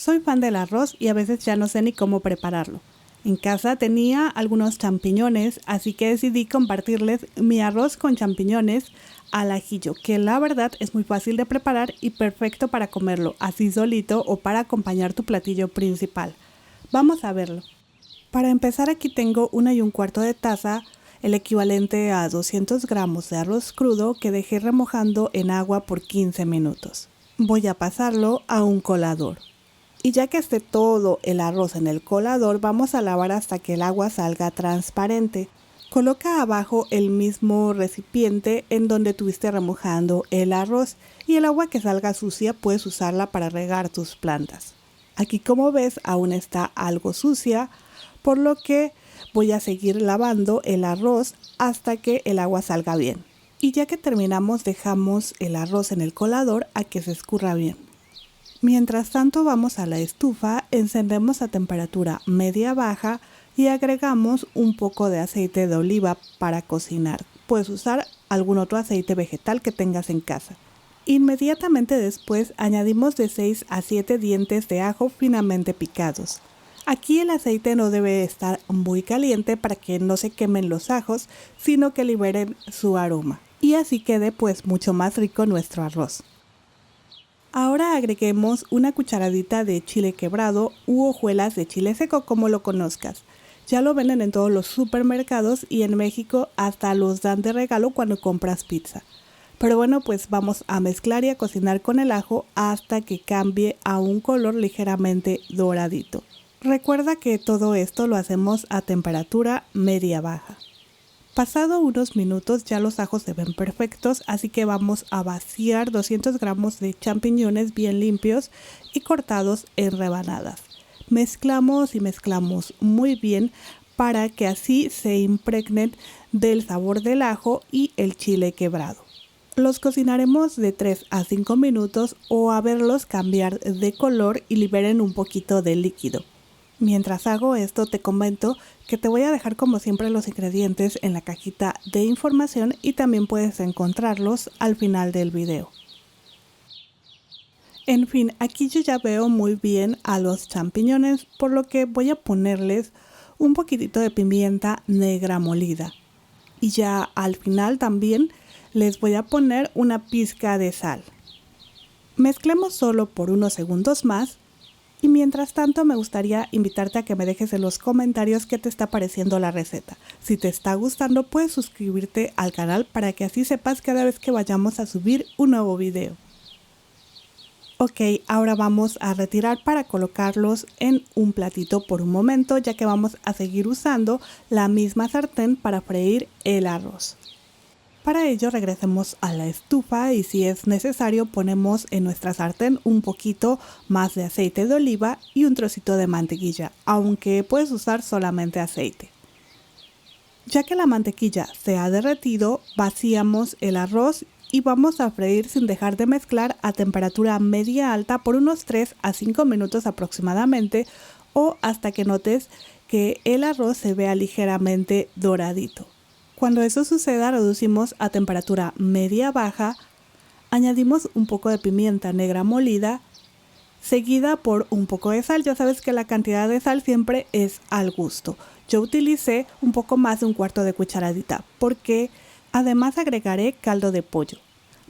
Soy fan del arroz y a veces ya no sé ni cómo prepararlo. En casa tenía algunos champiñones, así que decidí compartirles mi arroz con champiñones al ajillo, que la verdad es muy fácil de preparar y perfecto para comerlo así solito o para acompañar tu platillo principal. Vamos a verlo. Para empezar, aquí tengo 1 1/4 de taza, el equivalente a 200 gramos de arroz crudo que dejé remojando en agua por 15 minutos. Voy a pasarlo a un colador. Y ya que esté todo el arroz en el colador, vamos a lavar hasta que el agua salga transparente. Coloca abajo el mismo recipiente en donde tuviste remojando el arroz y el agua que salga sucia puedes usarla para regar tus plantas. Aquí, como ves, aún está algo sucia, por lo que voy a seguir lavando el arroz hasta que el agua salga bien. Y ya que terminamos, dejamos el arroz en el colador a que se escurra bien. Mientras tanto, vamos a la estufa, encendemos a temperatura media-baja y agregamos un poco de aceite de oliva para cocinar. Puedes usar algún otro aceite vegetal que tengas en casa. Inmediatamente después añadimos de 6 a 7 dientes de ajo finamente picados. Aquí el aceite no debe estar muy caliente para que no se quemen los ajos, sino que liberen su aroma. Y así quede pues mucho más rico nuestro arroz. Ahora agreguemos una cucharadita de chile quebrado u hojuelas de chile seco, como lo conozcas. Ya lo venden en todos los supermercados y en México hasta los dan de regalo cuando compras pizza. Pero bueno, pues vamos a mezclar y a cocinar con el ajo hasta que cambie a un color ligeramente doradito. Recuerda que todo esto lo hacemos a temperatura media-baja. Pasado unos minutos ya los ajos se ven perfectos, así que vamos a vaciar 200 gramos de champiñones bien limpios y cortados en rebanadas. Mezclamos y mezclamos muy bien para que así se impregnen del sabor del ajo y el chile quebrado. Los cocinaremos de 3 a 5 minutos o a verlos cambiar de color y liberen un poquito de líquido. Mientras hago esto, te comento que te voy a dejar como siempre los ingredientes en la cajita de información y también puedes encontrarlos al final del video. En fin, aquí yo ya veo muy bien a los champiñones, por lo que voy a ponerles un poquitito de pimienta negra molida. Y ya al final también les voy a poner una pizca de sal. Mezclemos solo por unos segundos más. Y mientras tanto me gustaría invitarte a que me dejes en los comentarios qué te está pareciendo la receta. Si te está gustando, puedes suscribirte al canal para que así sepas cada vez que vayamos a subir un nuevo video. Ok, ahora vamos a retirar para colocarlos en un platito por un momento, ya que vamos a seguir usando la misma sartén para freír el arroz. Para ello regresemos a la estufa y si es necesario ponemos en nuestra sartén un poquito más de aceite de oliva y un trocito de mantequilla, aunque puedes usar solamente aceite. Ya que la mantequilla se ha derretido, vaciamos el arroz y vamos a freír sin dejar de mezclar a temperatura media alta por unos 3 a 5 minutos aproximadamente o hasta que notes que el arroz se vea ligeramente doradito. Cuando eso suceda, reducimos a temperatura media-baja, añadimos un poco de pimienta negra molida, seguida por un poco de sal. Ya sabes que la cantidad de sal siempre es al gusto. Yo utilicé un poco más de 1/4 de cucharadita, porque además agregaré caldo de pollo.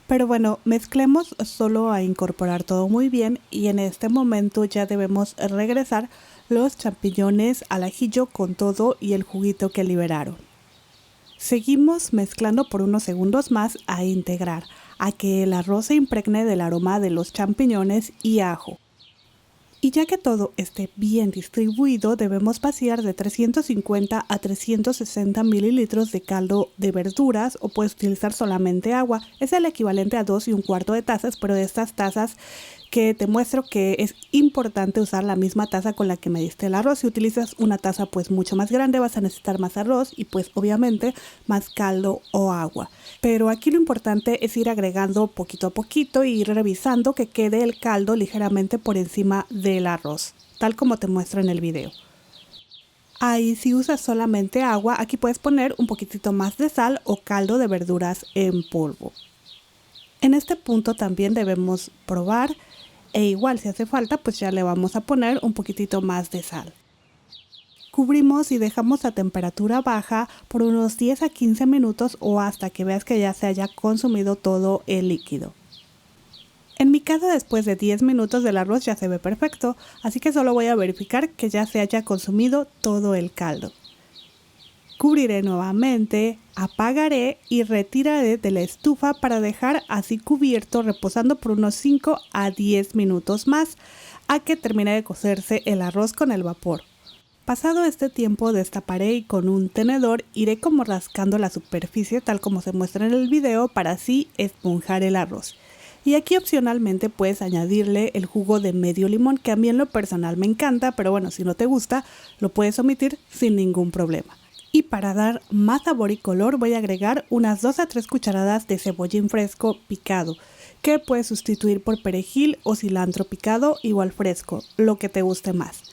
Pero bueno, mezclemos solo a incorporar todo muy bien y en este momento ya debemos regresar los champiñones al ajillo con todo y el juguito que liberaron. Seguimos mezclando por unos segundos más a integrar, a que el arroz se impregne del aroma de los champiñones y ajo. Y ya que todo esté bien distribuido, debemos vaciar de 350 a 360 mililitros de caldo de verduras o puedes utilizar solamente agua. Es el equivalente a 2 1/4 de tazas, pero de estas tazas que te muestro que es importante usar la misma taza con la que mediste el arroz. Si utilizas una taza pues mucho más grande vas a necesitar más arroz y pues obviamente más caldo o agua. Pero aquí lo importante es ir agregando poquito a poquito y ir revisando que quede el caldo ligeramente por encima del arroz, tal como te muestro en el video. Ahí si usas solamente agua, aquí puedes poner un poquitito más de sal o caldo de verduras en polvo. En este punto también debemos probar e igual si hace falta pues ya le vamos a poner un poquitito más de sal. Cubrimos y dejamos a temperatura baja por unos 10 a 15 minutos o hasta que veas que ya se haya consumido todo el líquido. En mi caso, después de 10 minutos del arroz ya se ve perfecto, así que solo voy a verificar que ya se haya consumido todo el caldo. Cubriré nuevamente, apagaré y retiraré de la estufa para dejar así cubierto reposando por unos 5 a 10 minutos más a que termine de cocerse el arroz con el vapor. Pasado este tiempo destaparé y con un tenedor iré como rascando la superficie tal como se muestra en el video para así esponjar el arroz. Y aquí opcionalmente puedes añadirle el jugo de medio limón, que a mí en lo personal me encanta, pero bueno, si no te gusta, lo puedes omitir sin ningún problema. Y para dar más sabor y color voy a agregar unas 2 a 3 cucharadas de cebollín fresco picado, que puedes sustituir por perejil o cilantro picado igual fresco, lo que te guste más.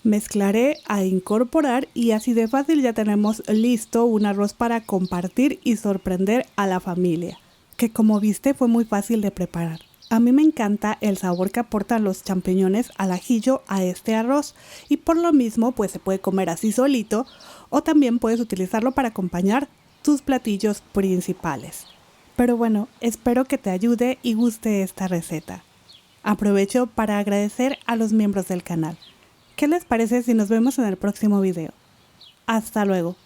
Mezclaré a incorporar y así de fácil ya tenemos listo un arroz para compartir y sorprender a la familia, que como viste fue muy fácil de preparar. A mí me encanta el sabor que aportan los champiñones al ajillo a este arroz y por lo mismo pues se puede comer así solito o también puedes utilizarlo para acompañar tus platillos principales. Pero bueno, espero que te ayude y guste esta receta. Aprovecho para agradecer a los miembros del canal. ¿Qué les parece si nos vemos en el próximo video? Hasta luego.